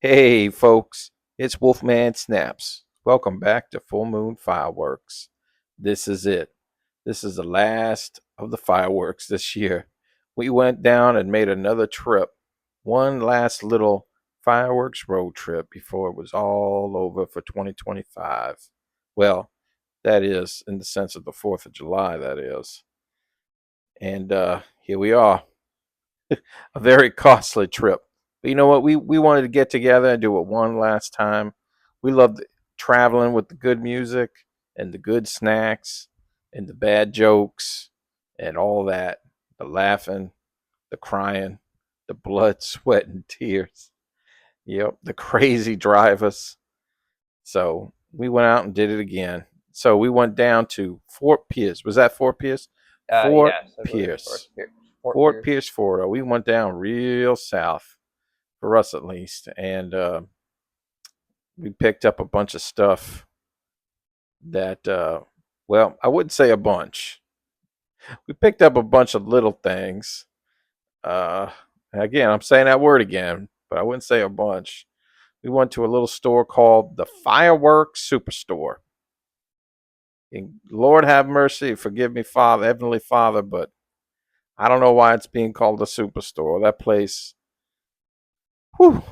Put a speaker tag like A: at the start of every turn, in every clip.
A: Hey, folks, it's Wolfman Snaps. Welcome back to Full Moon Fireworks. This is it. This is the last of the fireworks this year. We went down and made another trip. One last little fireworks road trip before it was all over for 2025. Well, that is in the sense of the 4th of July, that is. And here we are, a very costly trip. But you know what? We wanted to get together and do it one last time. We loved traveling with the good music and the good snacks and the bad jokes and all that. The laughing, the crying, the blood, sweat, and tears. Yep, the crazy drivers. So we went out and did it again. So we went down to Fort Pierce. Was that Fort Pierce? Fort
B: Yes, I believe it's
A: Pierce.
B: Fort
A: Fort
B: Pierce.
A: Pierce, Florida. We went down real south, for us at least, and we picked up a bunch of stuff that, well, I wouldn't say a bunch. We picked up a bunch of little things. Uh, Again, I'm saying that word again, but I wouldn't say a bunch. We went to a little store called the Fireworks Superstore. And Lord have mercy, forgive me, Father, Heavenly Father, but I don't know why it's being called a superstore. That place, whew,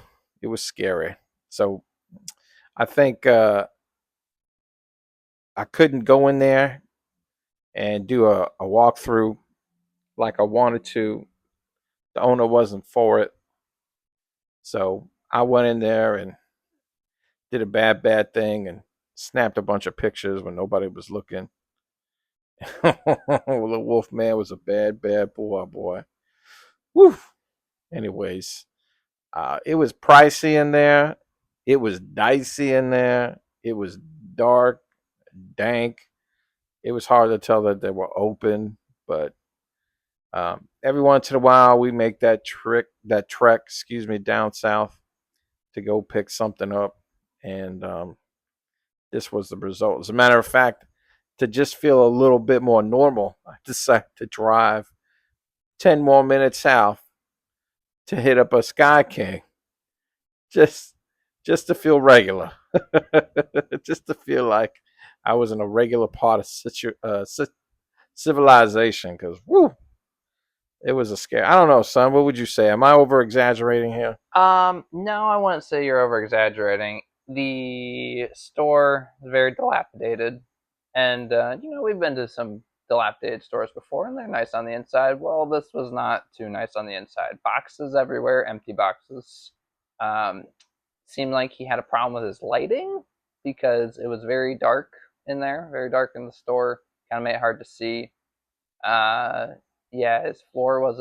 A: it was scary. So I think I couldn't go in there and do a walkthrough like I wanted to. The owner wasn't for it. So I went in there and did a bad thing and snapped a bunch of pictures when nobody was looking. The wolf man was a bad boy. Woo. Anyways, it was pricey in there. It was dicey in there. It was dark, dank. It was hard to tell that they were open, but every once in a while, we make that trek, down south to go pick something up, and this was the result. As a matter of fact, to just feel a little bit more normal, I decided to drive 10 more minutes south to hit up a Sky King, just just to feel regular, just to feel like I was in a regular part of civilization. Because woo, it was a scare. I don't know, son. What would you say? Am I over exaggerating here?
B: No, I wouldn't say you're over exaggerating. The store is very dilapidated, and we've been to some dilapidated stores before, and they're nice on the inside. Well, this was not too nice on the inside. Boxes everywhere, empty boxes. Um, Seemed like he had a problem with his lighting because it was very dark in there, very dark in the store. Kind of made it hard to see. Uh, yeah, his floor was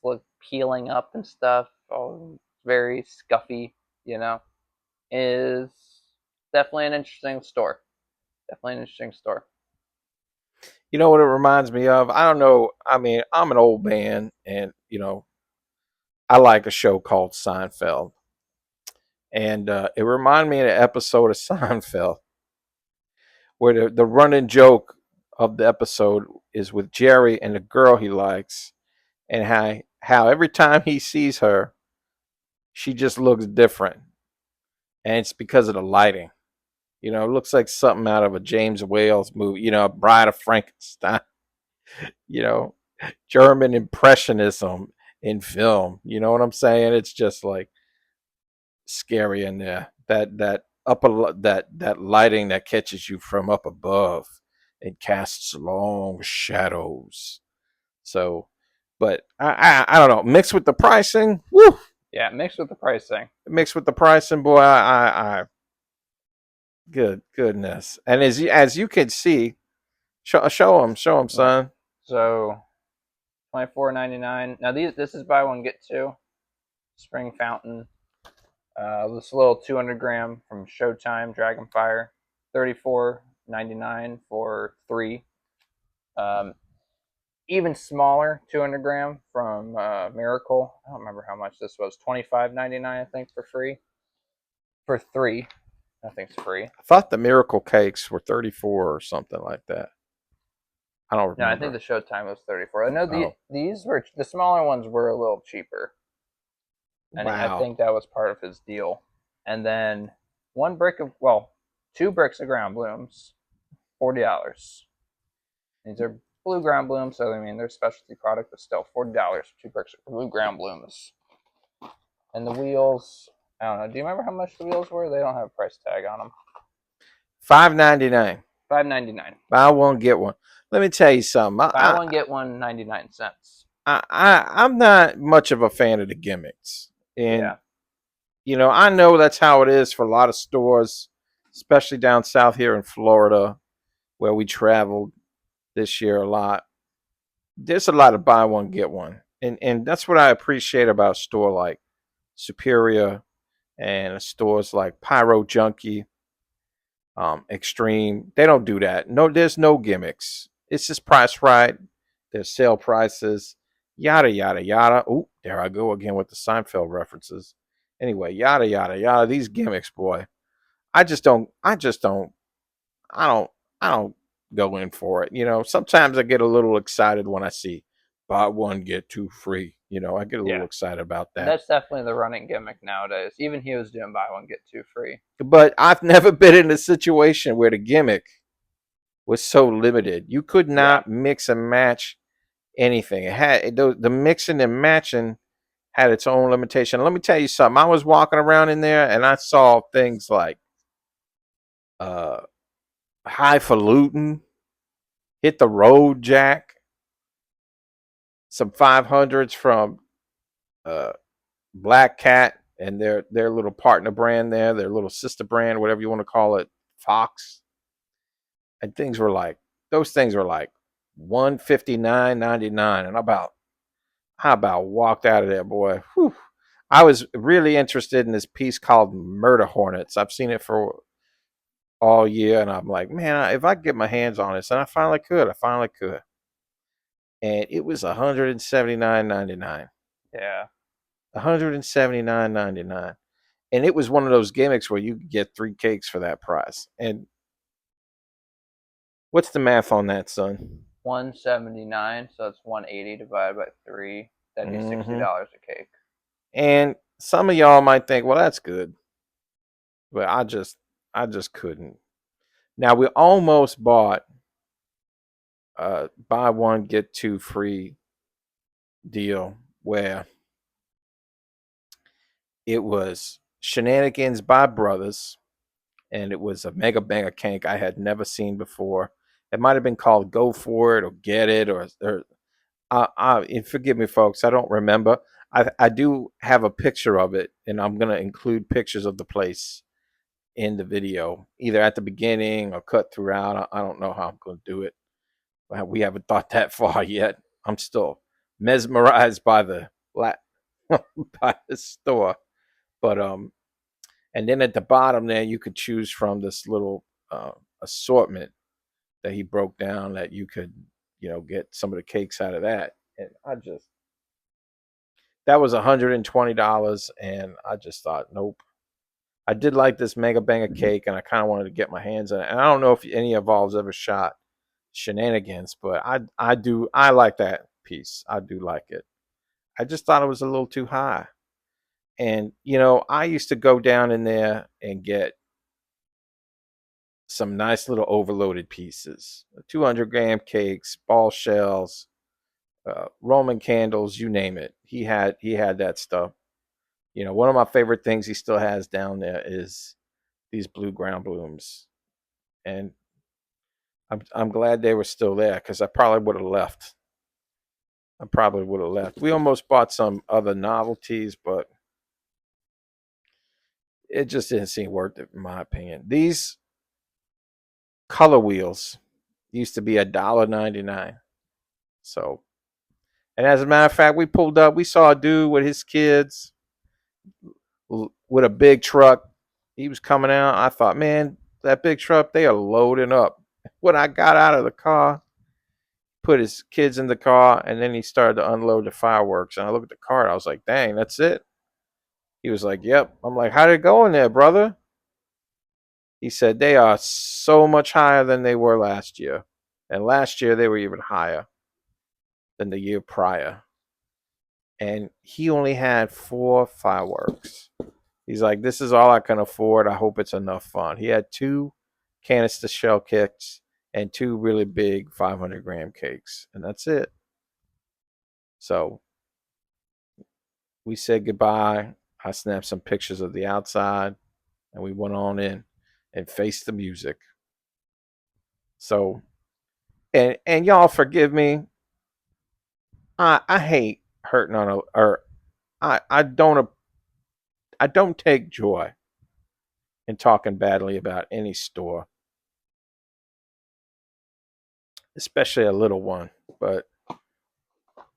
B: like peeling up and stuff. Oh, very scuffy. You know, is definitely an interesting store. Definitely an interesting store.
A: You know what it reminds me of? I don't know. I mean, I'm an old man, and I like a show called Seinfeld, and it reminded me of an episode of Seinfeld where the running joke of the episode is with Jerry and the girl he likes, and how every time he sees her, she just looks different, and it's because of the lighting. It looks like something out of a James Whale's movie. Bride of Frankenstein. You know, German impressionism in film. You know what I'm saying? It's just like scary in there. That lighting that catches you from up above and casts long shadows. So, but I don't know. Mixed with the pricing, woo.
B: Yeah, mixed with the pricing.
A: Mixed with the pricing, boy. I goodness. And as you can see, show him,
B: Yeah.
A: son.
B: So $24.99. Now this is buy one get two. Spring fountain. This little 200 gram from Showtime Dragonfire, 34.99 for three. Um, Even smaller 200 gram from Miracle. I don't remember how much this was. 25.99 I think for free for three. Nothing's free.
A: I thought the miracle cakes were 34 or something like that. I don't
B: No, I think
A: remember.
B: the Showtime was 34. I know
A: Oh,
B: these were the smaller ones were a little cheaper. and I
A: Wow.
B: think that was part of his deal. And then one brick of well, 2 bricks of ground blooms, $40. These are blue ground blooms, so I mean they're a specialty product, but still $40 for 2 bricks of blue ground blooms. And the wheels, I don't know. Do you remember how much the wheels were? They don't have a price tag on them.
A: $5.99.
B: $5.99.
A: Buy one get one. Let me tell you something.
B: Buy one get one 99 cents.
A: I'm not much of a fan of the gimmicks, and
B: Yeah,
A: I know that's how it is for a lot of stores, especially down south here in Florida, where we traveled this year a lot. There's a lot of buy one get one, and that's what I appreciate about a store like Superior and stores like Pyro Junkie, Extreme. They don't do that. No, there's no gimmicks. It's just price right. There's sale prices, yada yada yada. Ooh, there I go again with the Seinfeld references. Anyway, yada yada yada. These gimmicks, boy. I just don't. I just don't. I don't. I don't go in for it. Sometimes I get a little excited when I see buy one get two free. I get a little
B: yeah.
A: excited about that.
B: That's definitely the running gimmick nowadays. Even he was doing buy one get two free.
A: But I've never been in a situation where the gimmick was so limited. You could
B: Yeah,
A: not mix and match anything. It had the mixing and matching had its own limitation. Let me tell you something. I was walking around in there and I saw things like uh highfalutin, hit the road jack, some 500s from uh Black Cat and their little partner brand there, their little sister brand, whatever you want to call it, Fox. And those things were like 159.99, and I about walked out of there, boy. Whew. I was really interested in this piece called Murder Hornets. I've seen it for all year, and I'm like, man, if I could get my hands on this, and I finally could, and it was 179.99,
B: yeah.
A: 179.99, and it was one of those gimmicks where you could get 3 cakes for that price. And what's the math on that, son?
B: 179, so it's 180 divided by 3. That'd be
A: Hmm.
B: $60 a cake.
A: And some of y'all might think, well, that's good, but I just couldn't. Now we almost bought buy one get two free deal where it was Shenanigans by Brothers, and it was a mega banger cake I had never seen before. It might have been called Go For It or Get It or and forgive me, folks, I don't remember. I do have a picture of it, and I'm gonna include pictures of the place in the video, either at the beginning or cut throughout. I don't know how I'm gonna do it. We haven't thought that far yet. I'm still mesmerized by the by the store. But and then at the bottom there, you could choose from this little assortment that he broke down that you could, get some of the cakes out of that. And that was $120, and I just thought, nope. I did like this mega banger cake, and I kind of wanted to get my hands on it. And I don't know if any of y'all's ever shot Shenanigans, but I like that piece. I do like it. I just thought it was a little too high. And I used to go down in there and get some nice little overloaded pieces, 200-gram cakes, ball shells, Roman candles, you name it. He had that stuff. One of my favorite things he still has down there is these blue ground blooms, and I'm glad they were still there because I probably would have left. I probably would have left. We almost bought some other novelties, but it just didn't seem worth it in my opinion. These color wheels used to be $1.99. So, and as a matter of fact, we pulled up. We saw a dude with his kids with a big truck. He was coming out. I thought, man, that big truck, they are loading up. When I got out of the car, put his kids in the car, and then he started to unload the fireworks. And I looked at the car, I was like, dang, that's it? He was like, yep. I'm like, how did it go in there, brother? He said, they are so much higher than they were last year. And last year, they were even higher than the year prior. and he only had 4 fireworks. He's like, this is all I can afford. I hope it's enough fun. He had 2 canister shell kicks and 2 really big 500-gram cakes, and that's it. So we said goodbye. I snapped some pictures of the outside, and we went on in and faced the music. So, and y'all forgive me. I hate hurting on a, or I don't take joy in talking badly about any store, especially a little one. But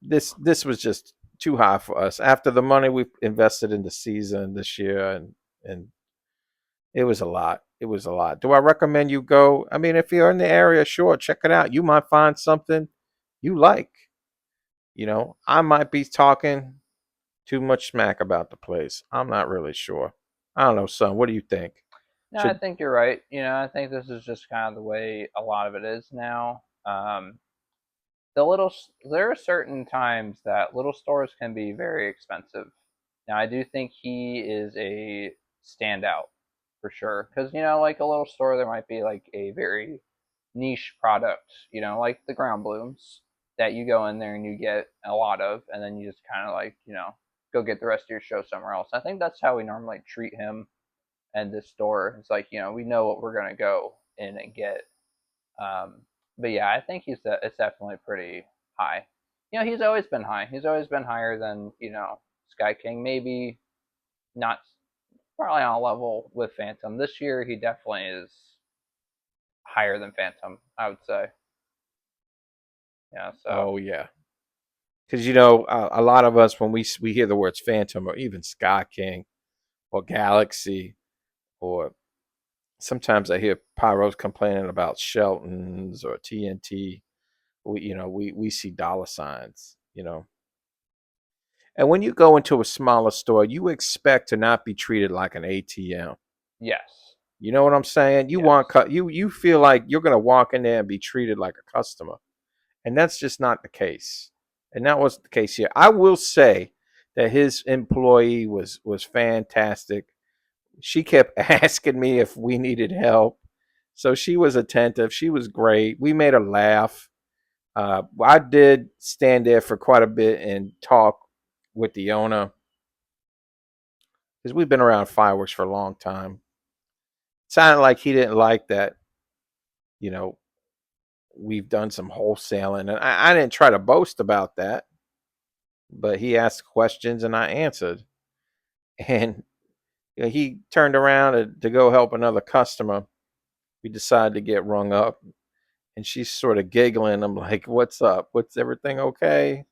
A: this was just too high for us after the money we invested in the season this year, and it was a lot. It was a lot. Do I recommend you go? I mean, if you're in the area, sure, check it out. You might find something you like. I might be talking too much smack about the place. I'm not really sure. I don't know, son. What do you think?
B: No, I
A: Should
B: think you're right. I think this is just kind of the way a lot of it is now. There are certain times that little stores can be very expensive. Now, I do think he is a standout for sure, because like a little store, there might be like a very niche product, like the ground blooms that you go in there and you get a lot of, and then you just kind of like go get the rest of your show somewhere else. I think that's how we normally treat him and this store. It's like we know what we're gonna go in and get. Um, but yeah, I think it's definitely pretty high. He's always been high. He's always been higher than Sky King. Maybe not, probably on a level with Phantom. This year, he definitely is higher than Phantom, I would say. Yeah. So
A: Oh yeah, because a lot of us when we hear the words Phantom or even Sky King or Galaxy, or sometimes I hear Pyros complaining about Shelton's or TNT. We see dollar signs. And when you go into a smaller store, you expect to not be treated like an ATM.
B: yes,
A: You know what I'm saying? You want
B: yes.
A: you feel like you're gonna walk in there and be treated like a customer, and that's just not the case. And that wasn't the case here. I will say that his employee was fantastic. She kept asking me if we needed help, so she was attentive. She was great. We made her laugh. I did stand there for quite a bit and talk with the owner because we've been around fireworks for a long time. It sounded like he didn't like that. You know, we've done some wholesaling, and I didn't try to boast about that, but he asked questions and I answered. And he turned around to go help another customer. We decided to get rung up, and she's sort of giggling. I'm like, "What's up? What's everything okay?"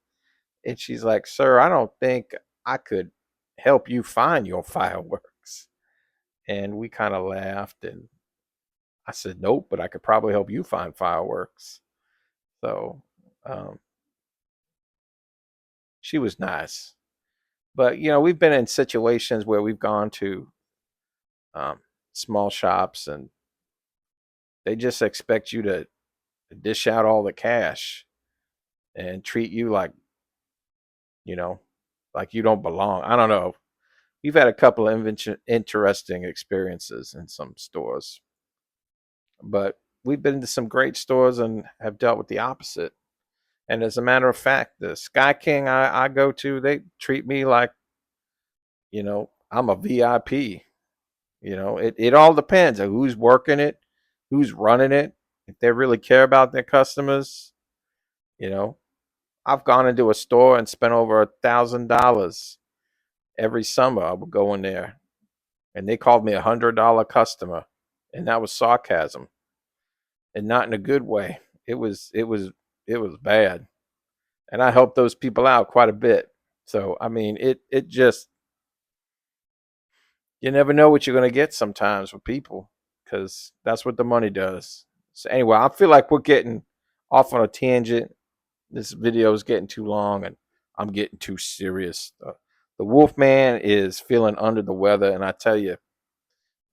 A: And she's like, "Sir, I don't think I could help you find your fireworks." And we kind of laughed, and I said, "Nope, but I could probably help you find fireworks." So um, she was nice. But we've been in situations where we've gone to um, small shops, and they just expect you to dish out all the cash and treat you you know like you don't belong. I don't know. We've had a couple of interesting experiences in some stores, but we've been to some great stores and have dealt with the opposite. And as a matter of fact, the Sky King I go to, they treat me like I'm a VIP. It all depends on who's working it, who's running it, if they really care about their customers. You know, I've gone into a store and spent over $1,000 every summer. I would go in there, and they called me $100 customer, and that was sarcasm, and not in a good way. It was bad, and I helped those people out quite a bit. So I mean, it just you never know what you're gonna get sometimes with people, because that's what the money does. So anyway, I feel like we're getting off on a tangent. This video is getting too long, and I'm getting too serious. The Wolfman is feeling under the weather, and I tell you,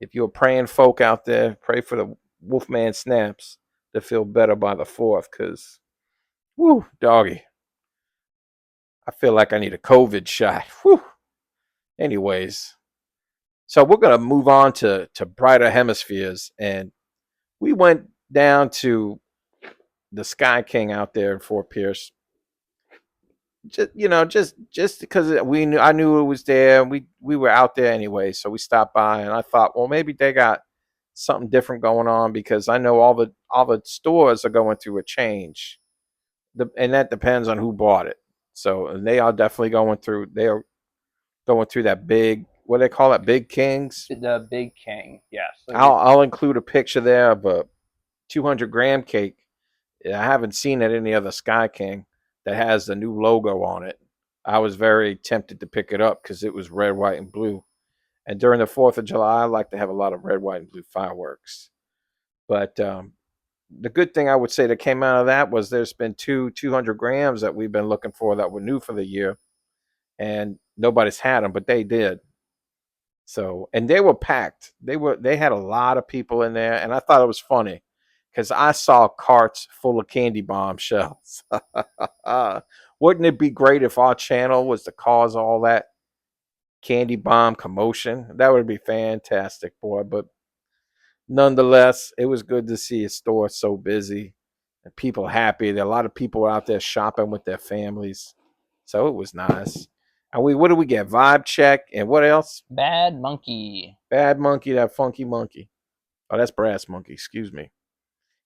A: if you're praying folk out there, pray for the Wolfman snaps to feel better by the 4th, because, woo, doggy. I feel like I need a COVID shot. Whew. Anyways, so we're gonna move on to brighter hemispheres, and we went down to the Sky King out there in Fort Pierce. Just because I knew it was there, and we were out there anyway, so we stopped by, and I thought, well, maybe they got something different going on because I know all the stores are going through a change, and that depends on who bought it. So and they are definitely going through. They are going through that big, what do they call it, Big Kings.
B: The Big King, yes.
A: I'll include a picture there of a 200-gram cake. I haven't seen at any other Sky King that has the new logo on it. I was very tempted to pick it up because it was red, white, and blue. And during the 4th of July, I like to have a lot of red, white, and blue fireworks. But the good thing I would say that came out of that was there's been 200 grams that we've been looking for that were new for the year, and nobody's had them, but they did. So, and they were packed. They had a lot of people in there, and I thought it was funny because I saw carts full of candy bomb shells. Wouldn't it be great if our channel was to cause all that candy bomb commotion? That would be fantastic, boy. But nonetheless, it was good to see a store so busy and people happy. There are a lot of people out there shopping with their families, so it was nice. And what did we get? Vibe check and what else?
B: Bad Monkey.
A: Bad Monkey, that funky monkey. Oh, that's Brass Monkey. Excuse me.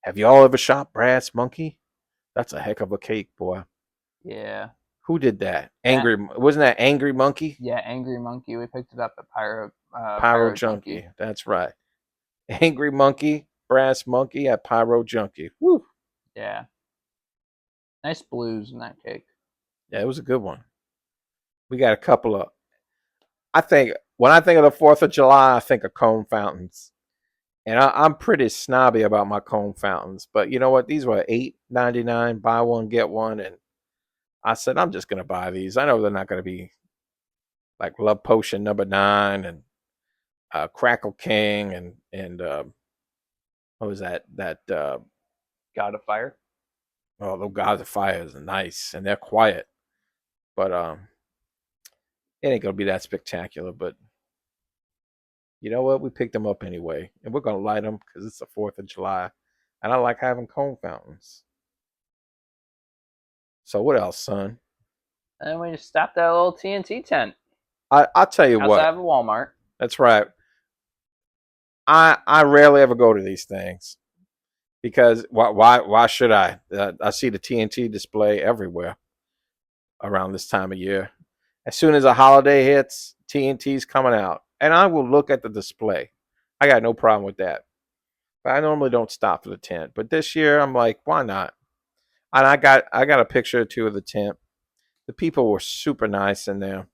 A: Have y'all ever shopped Brass Monkey? That's a heck of a cake, boy.
B: Yeah.
A: Who did that?
B: That,
A: Angry, wasn't that Angry Monkey?
B: yeah, Angry Monkey. We picked it up at
A: Pyro
B: Pyro Junkie.
A: Junkie. That's right. Angry Monkey, Brass Monkey at Pyro Junkie. Woo.
B: Yeah. Nice blues in that cake.
A: Yeah, it was a good one. We got a couple of. I think when I think of the 4th of July, I think of cone fountains, and I'm pretty snobby about my cone fountains. But you know what? These were $8.99, buy one get one, and I said I'm just gonna buy these. I know they're not gonna be like Love Potion number 9 and Crackle King and what was that?
B: God of Fire.
A: Oh, the Gods of Fire is nice and they're quiet, but it ain't gonna be that spectacular. But you know what? We picked them up anyway, and we're gonna light them because it's the 4th of July, and I like having cone fountains. So what else, son?
B: And we just stopped at a little TNT tent
A: I'll tell you
B: outside
A: what.
B: of a Walmart.
A: That's right. I rarely ever go to these things because why should I? I see the TNT display everywhere around this time of year. As soon as a holiday hits, TNT's coming out, and I will look at the display. I got no problem with that. But I normally don't stop for the tent. But this year, I'm like, why not? And I got a picture or two of the tent. The people were super nice in there,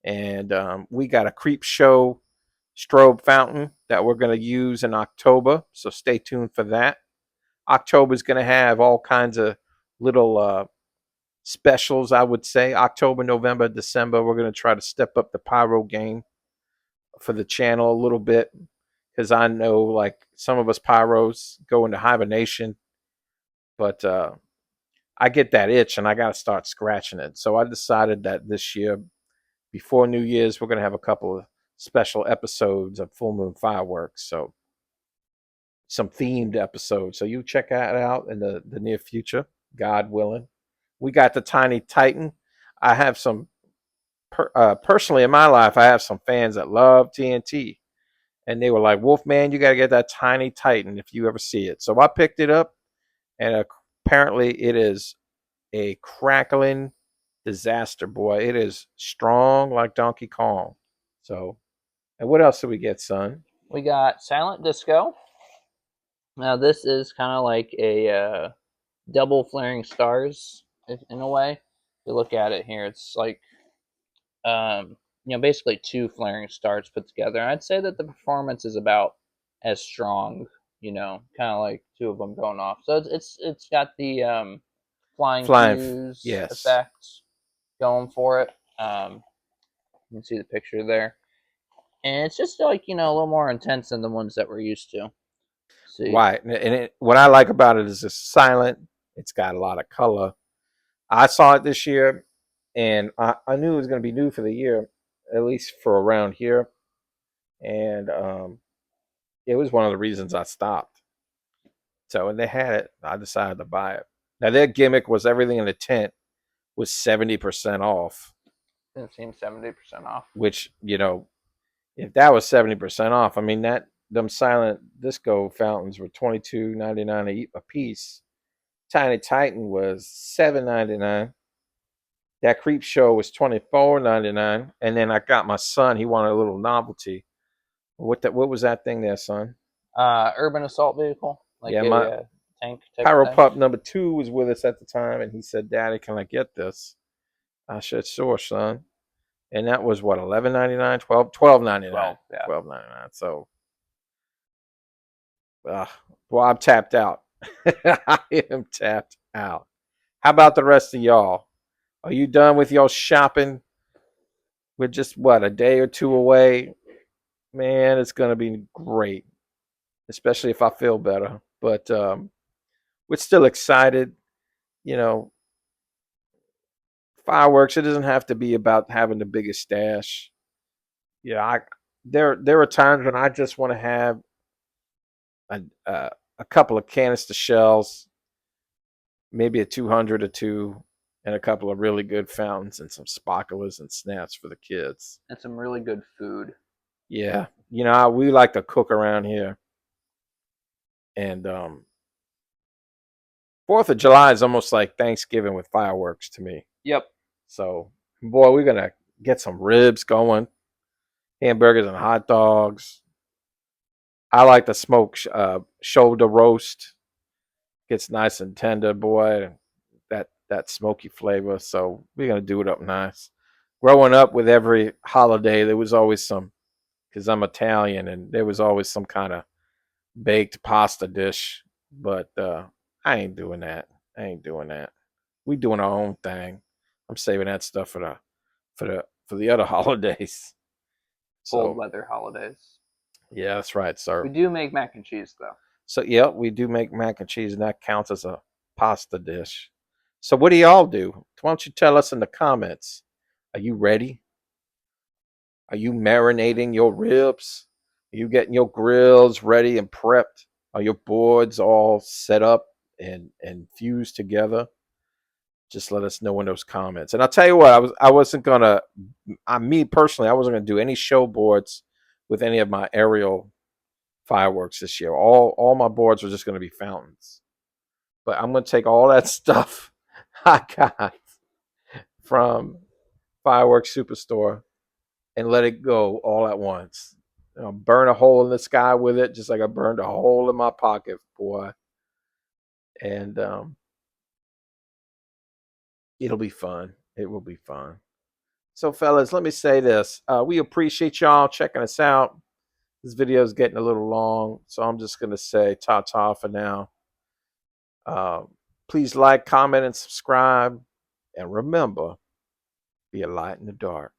A: and we got a creep show strobe fountain that we're going to use in October. So stay tuned for that. October is going to have all kinds of little specials, I would say. October, November, December, we're going to try to step up the pyro game for the channel a little bit because I know like some of us pyros go into hibernation, but I get that itch and I got to start scratching it. So I decided that this year, before New Year's, we're going to have a couple of special episodes of Full Moon Fireworks. So some themed episodes. So you check that out in the near future, God willing. We got the Tiny Titan. I have some personally in my life. I have some fans that love TNT, and they were like, "Wolfman, you got to get that Tiny Titan if you ever see it." So I picked it up, and apparently it is a crackling disaster, boy. It is strong like Donkey Kong. So, and what else did we get, son?
B: We got Silent Disco. Now this is kind of like a double flaring stars in a way. If you look at it here, it's like basically two flaring stars put together. And I'd say that the performance is about as strong, kind of like two of them going off. So it's got the flying
A: Flying,
B: fuse
A: yes.
B: effect going for it. You can see the picture there, and it's just like a little more intense than the ones that we're used to. See,
A: Right, and what I like about it is it's silent. It's got a lot of color. I saw it this year. and I knew it was going to be new for the year, at least for around here, and it was one of the reasons I stopped. So when they had it, I decided to buy it. Now their gimmick was everything in the tent was 70% off,
B: It seems 70% off.
A: which if that was 70% off, I mean that them silent disco fountains were $22.99 a piece. Tiny Titan was $7.99. That Creep Show was $24.99, and then I got my son. He wanted a little novelty. What was that thing there, son?
B: Urban assault vehicle, like
A: Yeah, my
B: a tank type
A: Pyro
B: thing.
A: Pup number 2 was with us at the time, and he said, "Daddy, can I get this?" I said, "Sure, son." And that was what, 11.99, 12.99,
B: 12, yeah.
A: 12.99. So, uh, well, I'm tapped out. I am tapped out. How about the rest of y'all? Are you done with your shopping? We're just what, a day or two away. Man, it's gonna be great, especially if I feel better. But we're still excited. You know, fireworks. It doesn't have to be about having the biggest stash. Yeah, there are times when I just want to have a, a couple of canister shells, maybe a 200 or two, and a couple of really good fountains and some sparklers and snaps for the kids.
B: And some really good food.
A: Yeah, we like to cook around here, and 4th of July is almost like Thanksgiving with fireworks to me.
B: Yep.
A: So, boy, we're gonna get some ribs going, hamburgers and hot dogs. I like the smoke shoulder roast. Gets nice and tender, boy. That smoky flavor. So we're gonna do it up nice. Growing up with every holiday, there was always some, because I'm Italian, and there was always some kind of baked pasta dish. But I ain't doing that. I ain't doing that. We doing our own thing. I'm saving that stuff for the other holidays.
B: Cold
A: So
B: weather holidays.
A: yeah, that's right,
B: We
A: sir.
B: do make mac and cheese, though.
A: So yeah, we do make mac and cheese, and that counts as a pasta dish. So what do y'all do? Why don't you tell us in the comments? Are you ready? Are you marinating your ribs? Are you getting your grills ready and prepped? Are your boards all set up and fused together? Just let us know in those comments. And I'll tell you what, I wasn't gonna, me personally, I wasn't gonna do any show boards with any of my aerial fireworks this year. All my boards were just gonna be fountains. But I'm gonna take all that stuff I got from Fireworks Superstore and let it go all at once. Burn a hole in the sky with it, just like I burned a hole in my pocket, boy. And it'll be fun. It will be fun. So, fellas, let me say this: we appreciate y'all checking us out. This video is getting a little long, so I'm just gonna say ta-ta for now. Uh, Please like, comment, and subscribe. And remember, be a light in the dark.